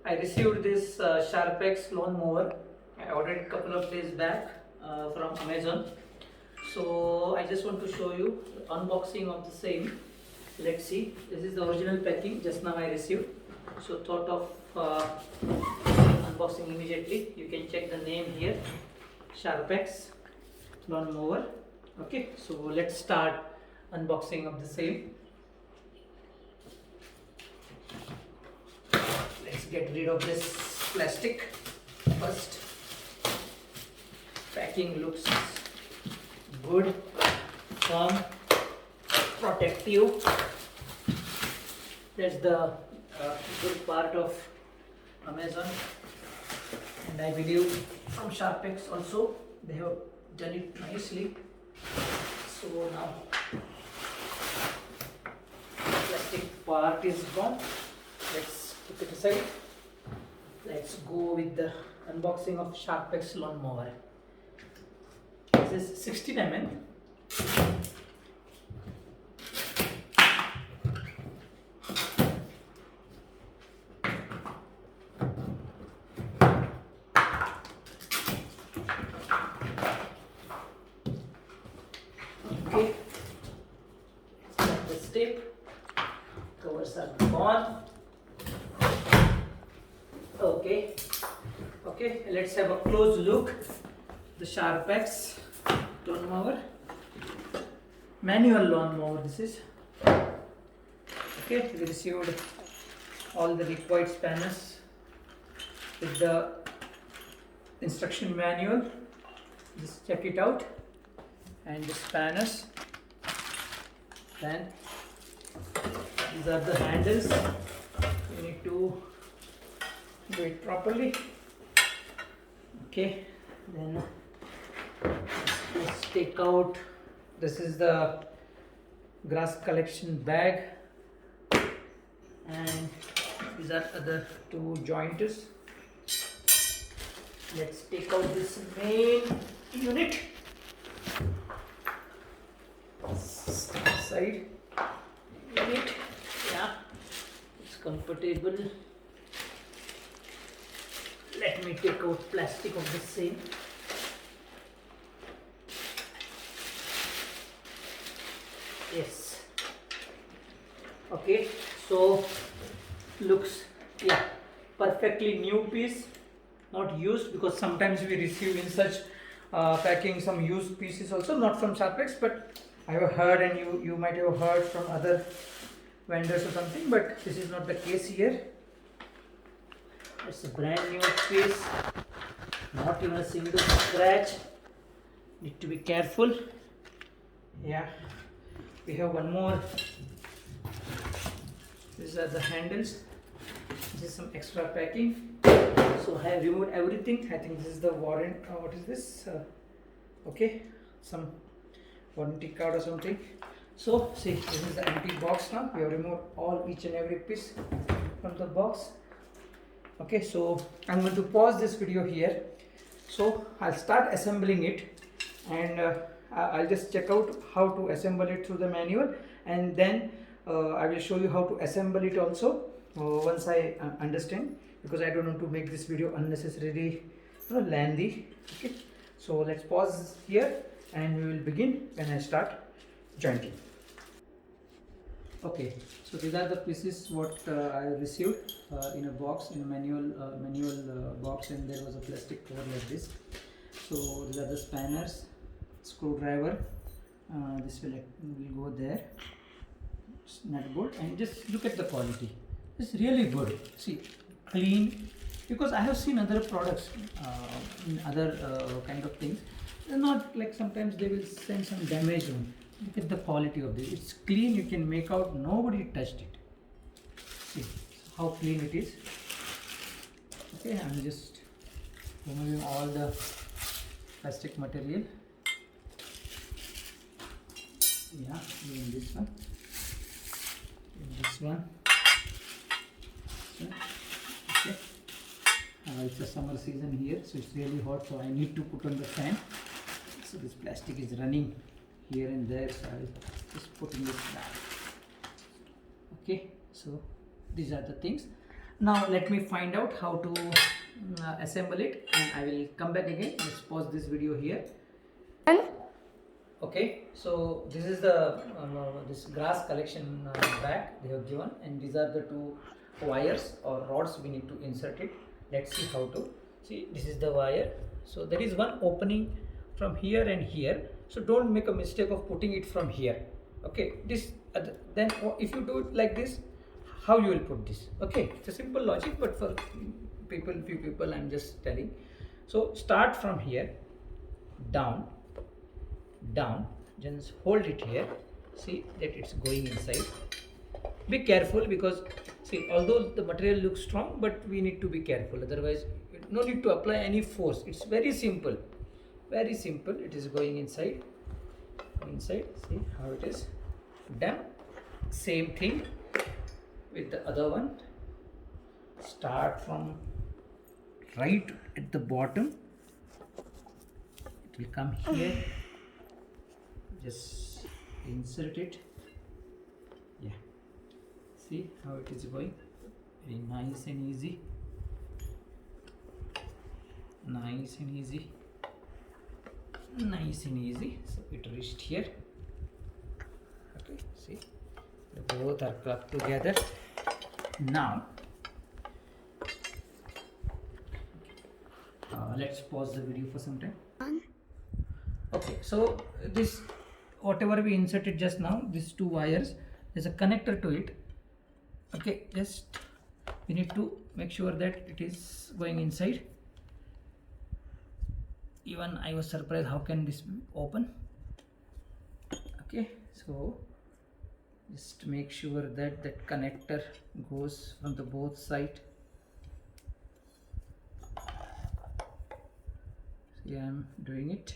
I received this Sharpex lawn mower. I ordered a couple of days back from Amazon. So I just want to show you the unboxing of the same. Let's see. This is the original packing. Just now I received. So thought of unboxing immediately. You can check the name here. Sharpex lawn mower. Okay. So let's start unboxing of the same. Let's get rid of this plastic first. Packing looks good, firm, protective. That's the good part of Amazon, and I believe from Sharpex also they have done it nicely. So now plastic part is gone. Let's put it aside. Let's go with the unboxing of Sharpex lawn mower. This is 16 mm. Okay, the tape covers are gone. Okay, let's have a close look. The Sharpex lawn mower, manual lawn mower. This is okay. We received all the required spanners with the instruction manual. Just check it out, and the spanners. Then these are the handles. You need to do it properly. Okay, then let's take out. This is the grass collection bag, and these are other two jointers. Let's take out this main unit. Side unit, yeah, it's comfortable. Let me take out plastic of the same. Yes. Okay, so looks, yeah, perfectly new piece, not used, because sometimes we receive in such packing some used pieces also, not from Sharpex, but I have heard, and you might have heard from other vendors or something, but this is not the case here. It's a brand new piece, not even a single scratch. Need to be careful. Yeah, we have one more. These are the handles. This is some extra packing. So I have removed everything. I think this is the warranty. What is this? Okay, some warranty card or something. So see, this is the empty box now. We have removed each and every piece from the box. Okay, so I'm going to pause this video here. So I'll start assembling it, and I'll just check out how to assemble it through the manual, and then I will show you how to assemble it also once I understand, because I don't want to make this video unnecessarily lengthy. Okay, so let's pause here, and we will begin when I start jointing. Okay, so these are the pieces what I received in a box, in a manual box, and there was a plastic cover like this. So these are the spanners, screwdriver. This will go there. Nut bolt, and just look at the quality. It's really good. See, clean. Because I have seen other products in other kind of things. They're not like, sometimes they will send some damage on. Look at the quality of this. It's clean. You can make out nobody touched it. See how clean it is. Okay, I'm just removing all the plastic material. Yeah, even this one. This one. Okay. It's a summer season here, so it's really hot, so I need to put on the fan. So this plastic is running here and there, so I will just put in this bag. Okay, so these are the things. Now let me find out how to assemble it, and I will come back again. Let's pause this video here. Okay, so this is the this grass collection bag they have given, and these are the two wires or rods we need to insert it. Let's see how to. See, this is the wire. So there is one opening from here and here. So don't make a mistake of putting it from here. Okay, this then if you do it like this, how you will put this? Okay, it's a simple logic, but for few people, I'm just telling. So start from here, down, just hold it here. See that it's going inside. Be careful, because see, although the material looks strong, but we need to be careful, otherwise no need to apply any force. It's very simple, very simple. It is going inside. See how it is done. Same thing with the other one. Start from right at the bottom. It will come here. Just insert it. Yeah, see how it is going. Very nice and easy. Nice and easy. Nice and easy. So it reached here. Okay, see, they both are plugged together. Now let's pause the video for some time. Okay, so this, whatever we inserted just now, these two wires, there's a connector to it. Okay, just we need to make sure that it is going inside. Even I was surprised, how can this open? Okay, so just make sure that that connector goes from the both side. See, I'm doing it.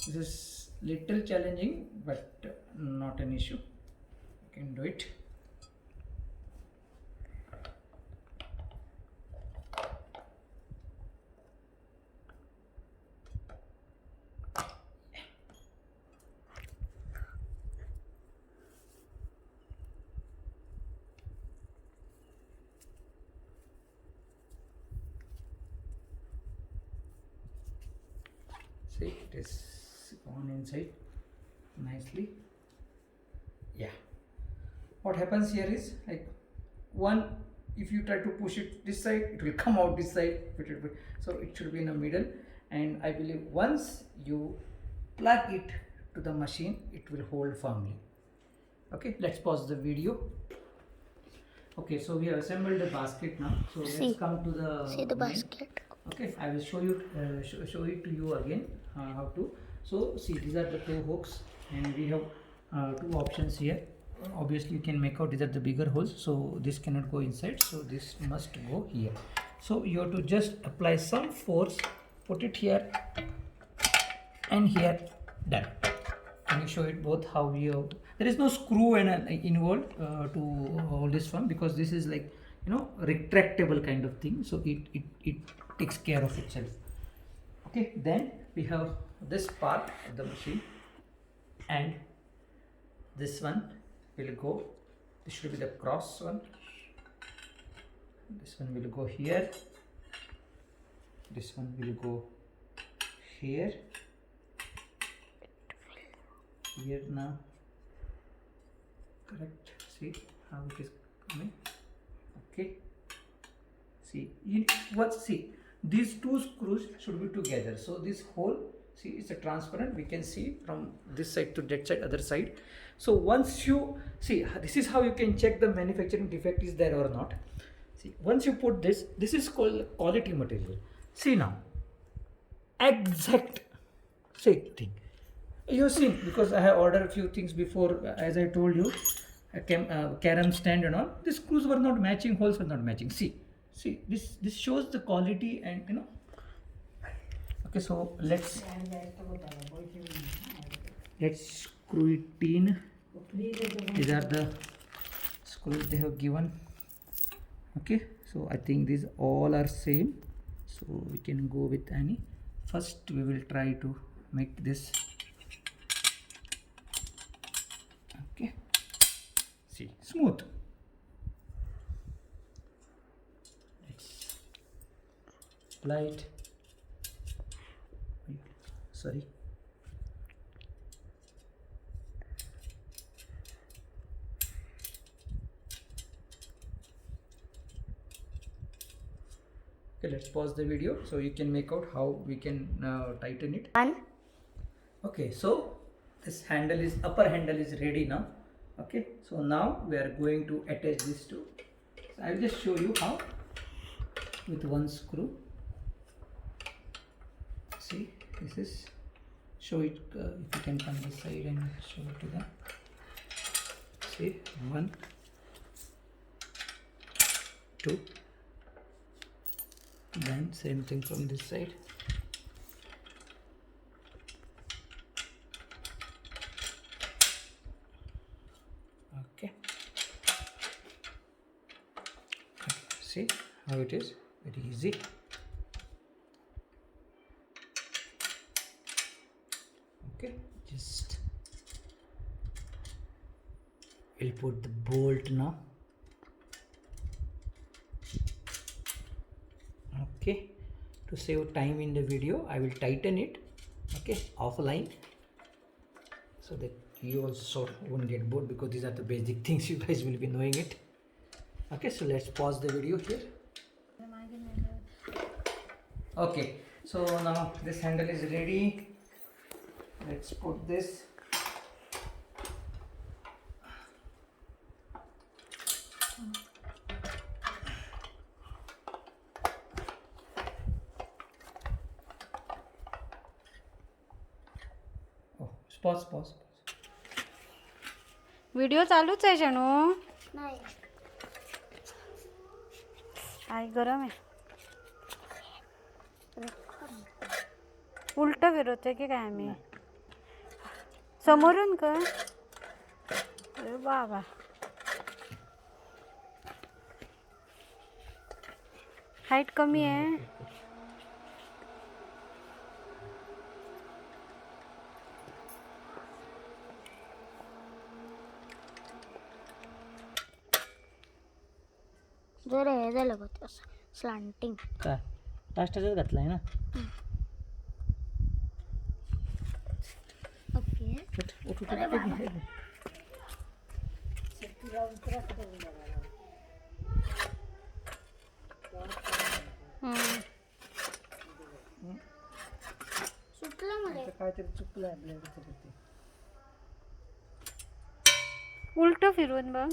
This is little challenging, but not an issue. You can do it. See, it is on inside nicely. Yeah, what happens here is, like, one, if you try to push it this side, it will come out this side. So it should be in the middle, and I believe once you plug it to the machine, it will hold firmly. Okay, let's pause the video. Okay, so we have assembled the basket now. So let's come to the basket. Okay, I will show you show it to you again how to. So see, these are the two hooks, and we have two options here. Obviously you can make out these are the bigger holes, so this cannot go inside, so this must go here. So you have to just apply some force, put it here and here. Done. Can you show it both how you? There is no screw and involved to hold this firm, because this is like, you know, retractable kind of thing, so it takes care of itself. Okay, then we have this part of the machine, and this one will go, this should be the cross one, this one will go here, this one will go here now. Correct. See how it is coming. Okay, see, see, these two screws should be together, so this hole, see, it's a transparent, we can see from this side to that side, other side. So once you see, this is how you can check the manufacturing defect is there or not. See, once you put this is called quality material. See now, exact same thing you have seen, because I have ordered a few things before, as I told you, a carom stand and all. The screws were not matching, holes were not matching. See, this shows the quality, and you know. Okay, so let's screw it in. These are the screws they have given. Okay, so I think these all are same, so we can go with any. First we will try to make this. Okay, see, smooth. Let's light. Sorry. Okay, let's pause the video so you can make out how we can tighten it. Okay, so this handle is, upper handle is ready now. Okay, so now we are going to attach this to. So I will just show you how with one screw. See, this is, show it if you can come this side and show it to them. See, 1, 2, then same thing from this side. Okay, see how it is, very easy. Okay, just we'll put the bolt now. Okay, to save time in the video I will tighten it, okay, offline, so that you also won't get bored, because these are the basic things, you guys will be knowing it. Okay, so let's pause the video here. Okay, so now this handle is ready. Let's put this. Oh, pause. Video चालूच आहे जणू. नाही आई गरम आहे. उलट फिरवतोय की काय आम्ही समोरून का. अरे बाबा, हाईट कमी आहे. जरा हे झालं बघ असं स्लांटिंग. काय लास्टच घातलाय ना. ओके सुटलं मला. काहीतरी चुकलं आपल्याला. उलट फिरवून बघ.